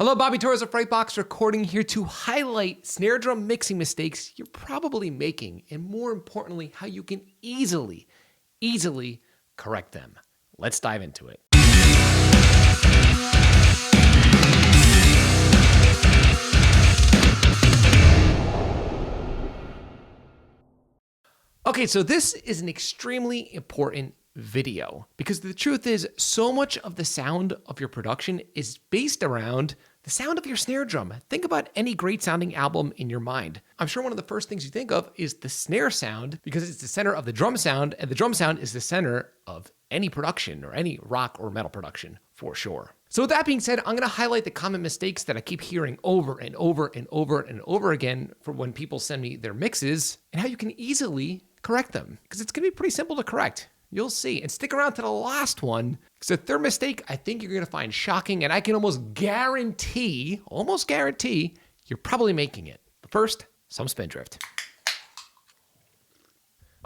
Hello, Bobby Torres of Frightbox recording here to highlight snare drum mixing mistakes you're probably making, and more importantly, how you can easily correct them. Let's dive into it. Okay, so this is an extremely important video because the truth is so much of the sound of your production is based around the sound of your snare drum. Think about any great sounding album in your mind. I'm sure one of the first things you think of is the snare sound because it's the center of the drum sound, and the drum sound is the center of any production or any rock or metal production for sure. So with that being said, I'm going to highlight the common mistakes that I keep hearing over and over and over and over again for when people send me their mixes and how you can easily correct them, because it's going to be pretty simple to correct. You'll see. And stick around to the last one, because the third mistake I think you're going to find shocking, and I can almost guarantee, you're probably making it. But first, some spindrift.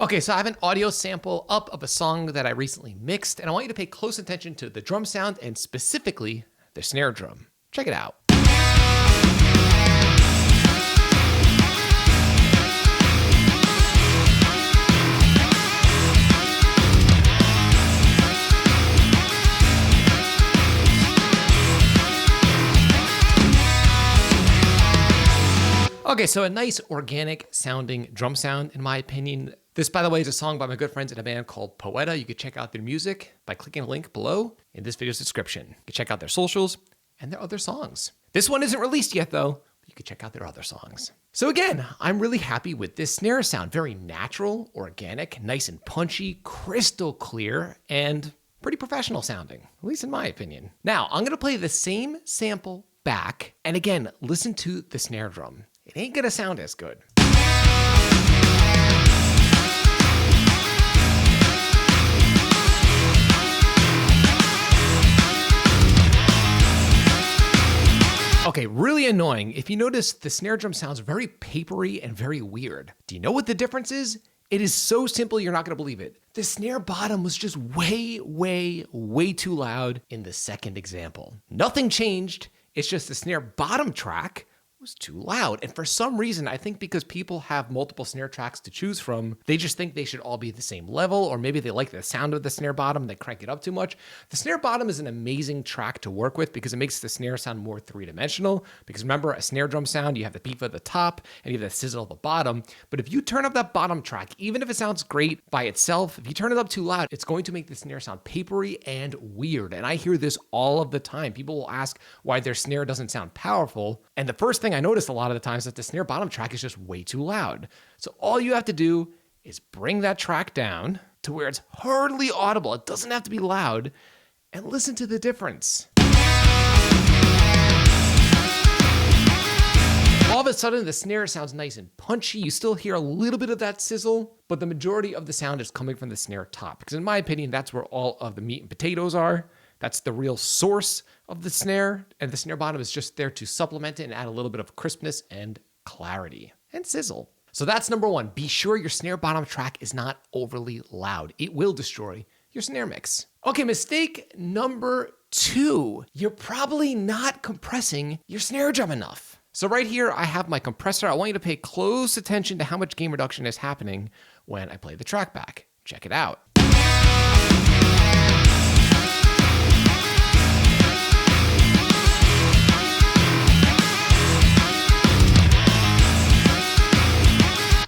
Okay, so I have an audio sample up of a song that I recently mixed, and I want you to pay close attention to the drum sound and specifically the snare drum. Check it out. Okay, so a nice organic sounding drum sound, in my opinion. This, by the way, is a song by my good friends in a band called Poeta. You can check out their music by clicking a link below in this video's description. You can check out their socials and their other songs. This one isn't released yet though, but you can check out their other songs. So again, I'm really happy with this snare sound. Very natural, organic, nice and punchy, crystal clear, and pretty professional sounding, at least in my opinion. Now, I'm gonna play the same sample back, and again, listen to the snare drum. It ain't gonna sound as good. Okay, really annoying. If you notice, the snare drum sounds very papery and very weird. Do you know what the difference is? It is so simple, you're not gonna believe it. The snare bottom was just way too loud in the second example. Nothing changed, it's just the snare bottom track was too loud. And for some reason, I think because people have multiple snare tracks to choose from, they just think they should all be the same level, or maybe they like the sound of the snare bottom, they crank it up too much. The snare bottom is an amazing track to work with because it makes the snare sound more three-dimensional. Because remember, a snare drum sound, you have the beep at the top and you have the sizzle at the bottom. But if you turn up that bottom track, even if it sounds great by itself, if you turn it up too loud, it's going to make the snare sound papery and weird. And I hear this all of the time. People will ask why their snare doesn't sound powerful. And the first thing I notice a lot of the times is that the snare bottom track is just way too loud. So all you have to do is bring that track down to where it's hardly audible. It doesn't have to be loud, and listen to the difference. All of a sudden, the snare sounds nice and punchy. You still hear a little bit of that sizzle, but the majority of the sound is coming from the snare top, because in my opinion, that's where all of the meat and potatoes are. That's the real source of the snare, and the snare bottom is just there to supplement it and add a little bit of crispness and clarity and sizzle. So that's number one. Be sure your snare bottom track is not overly loud. It will destroy your snare mix. Okay, mistake number two. You're probably not compressing your snare drum enough. So right here, I have my compressor. I want you to pay close attention to how much gain reduction is happening when I play the track back. Check it out.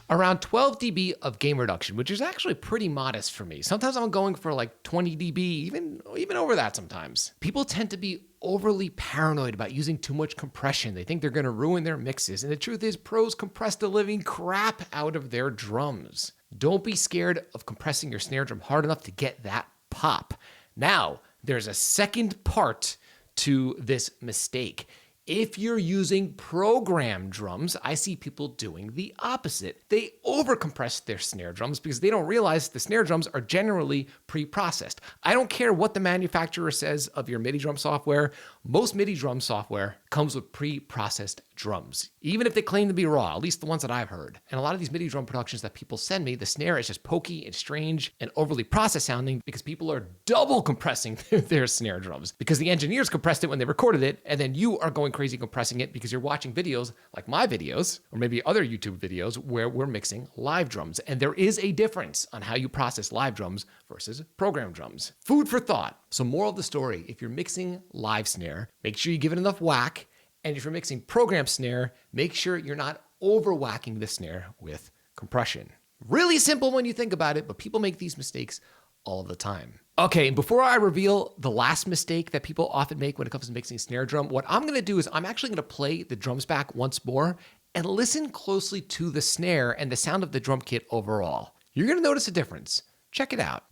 Around 12 dB of gain reduction, which is actually pretty modest for me. Sometimes I'm going for like 20 dB, even over that sometimes. People tend to be overly paranoid about using too much compression. They think they're gonna ruin their mixes. And the truth is, pros compress the living crap out of their drums. Don't be scared of compressing your snare drum hard enough to get that pop. Now, there's a second part to this mistake. If you're using program drums, I see people doing the opposite. They overcompress their snare drums because they don't realize the snare drums are generally pre-processed. I don't care what the manufacturer says of your MIDI drum software. Most MIDI drum software comes with pre-processed drums, even if they claim to be raw, at least the ones that I've heard. And a lot of these MIDI drum productions that people send me, the snare is just pokey and strange and overly processed sounding because people are double compressing their snare drums because the engineers compressed it when they recorded it, and then you are going crazy compressing it because you're watching videos like my videos or maybe other YouTube videos where we're mixing live drums. And there is a difference on how you process live drums versus program drums. Food for thought. So moral of the story, if you're mixing live snare, make sure you give it enough whack. And if you're mixing program snare, make sure you're not over whacking the snare with compression. Really simple when you think about it, but people make these mistakes all the time. Okay, and before I reveal the last mistake that people often make when it comes to mixing snare drum, what I'm gonna do is I'm actually gonna play the drums back once more and listen closely to the snare and the sound of the drum kit overall. You're gonna notice a difference. Check it out.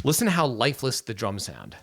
Listen to how lifeless the drums sound.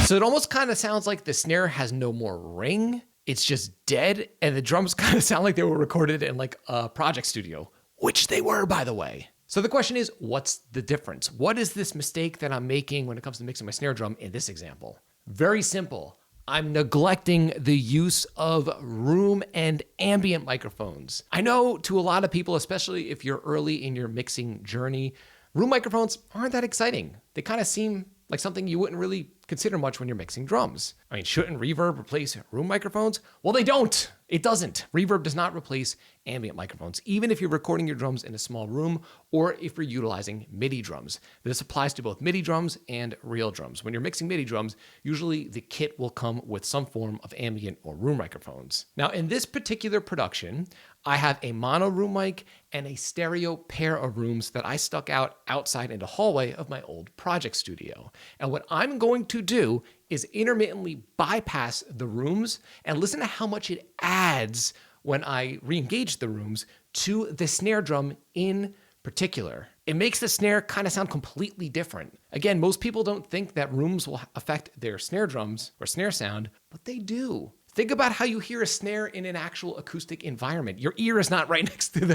So it almost kind of sounds like the snare has no more ring. It's just dead. And the drums kind of sound like they were recorded in like a project studio, which they were, by the way. So the question is, what's the difference? What is this mistake that I'm making when it comes to mixing my snare drum in this example? Very simple. I'm neglecting the use of room and ambient microphones. I know to a lot of people, especially if you're early in your mixing journey, room microphones aren't that exciting. They kind of seem like something you wouldn't really consider much when you're mixing drums. I mean, shouldn't reverb replace room microphones? Well, they don't. It doesn't. Reverb does not replace ambient microphones, even if you're recording your drums in a small room or if you're utilizing MIDI drums. This applies to both MIDI drums and real drums. When you're mixing MIDI drums, usually the kit will come with some form of ambient or room microphones. Now, in this particular production, I have a mono room mic and a stereo pair of rooms that I stuck out outside in the hallway of my old project studio. And what I'm going to do is intermittently bypass the rooms and listen to how much it adds when I re-engage the rooms to the snare drum in particular. It makes the snare kind of sound completely different. Again, most people don't think that rooms will affect their snare drums or snare sound, but they do. Think about how you hear a snare in an actual acoustic environment. Your ear is not right next to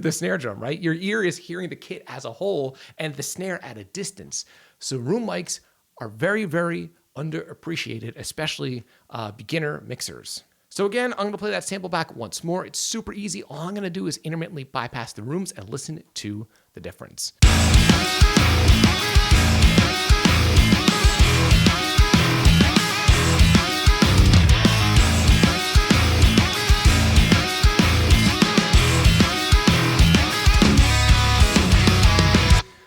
the snare drum, right? Your ear is hearing the kit as a whole and the snare at a distance. So room mics are very, very underappreciated, especially beginner mixers. So again, I'm gonna play that sample back once more. It's super easy. All I'm gonna do is intermittently bypass the rooms and listen to the difference.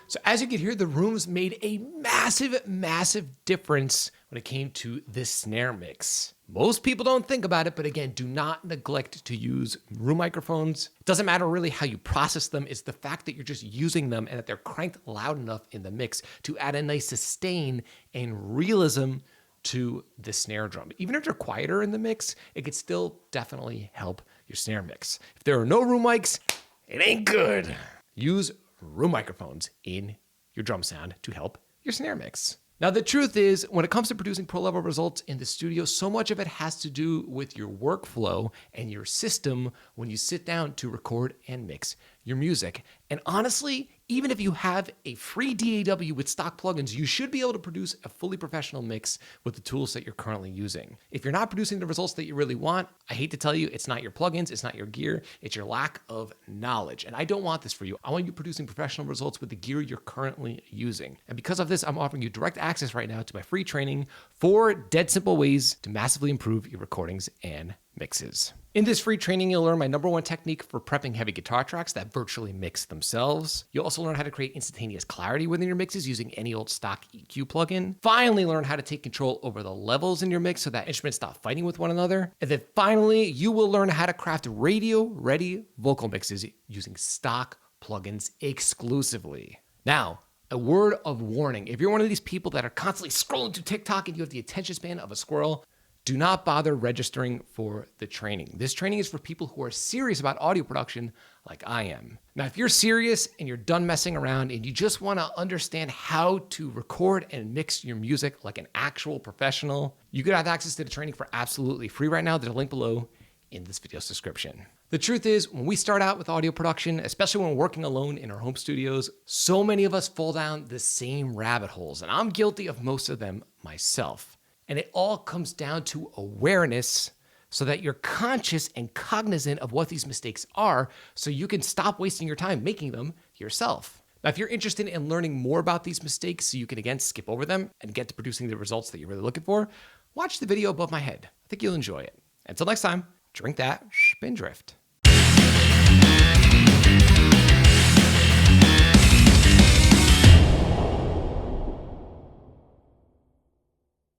So as you can hear, the rooms made a massive, massive difference when it came to this snare mix. Most people don't think about it, but again, do not neglect to use room microphones. It doesn't matter really how you process them. It's the fact that you're just using them and that they're cranked loud enough in the mix to add a nice sustain and realism to the snare drum. Even if they're quieter in the mix, it could still definitely help your snare mix. If there are no room mics, it ain't good. Use room microphones in your drum sound to help your snare mix. Now, the truth is, when it comes to producing pro-level results in the studio, so much of it has to do with your workflow and your system when you sit down to record and mix your music. And honestly, even if you have a free DAW with stock plugins, you should be able to produce a fully professional mix with the tools that you're currently using. If you're not producing the results that you really want, I hate to tell you, it's not your plugins, it's not your gear, it's your lack of knowledge. And I don't want this for you. I want you producing professional results with the gear you're currently using. And because of this, I'm offering you direct access right now to my free training, 4 dead simple ways to massively improve your recordings and mixes. In this free training, you'll learn my #1 technique for prepping heavy guitar tracks that virtually mix themselves. You'll also learn how to create instantaneous clarity within your mixes using any old stock EQ plugin. Finally, learn how to take control over the levels in your mix so that instruments stop fighting with one another. And then finally, you will learn how to craft radio-ready vocal mixes using stock plugins exclusively. Now, a word of warning. If you're one of these people that are constantly scrolling through TikTok and you have the attention span of a squirrel, do not bother registering for the training. This training is for people who are serious about audio production like I am. Now, if you're serious and you're done messing around and you just want to understand how to record and mix your music like an actual professional, you could have access to the training for absolutely free right now. There's a link below in this video's description. The truth is, when we start out with audio production, especially when we're working alone in our home studios, so many of us fall down the same rabbit holes, and I'm guilty of most of them myself. And it all comes down to awareness so that you're conscious and cognizant of what these mistakes are so you can stop wasting your time making them yourself. Now, if you're interested in learning more about these mistakes so you can again skip over them and get to producing the results that you're really looking for, watch the video above my head. I think you'll enjoy it. Until next time, drink that, spindrift.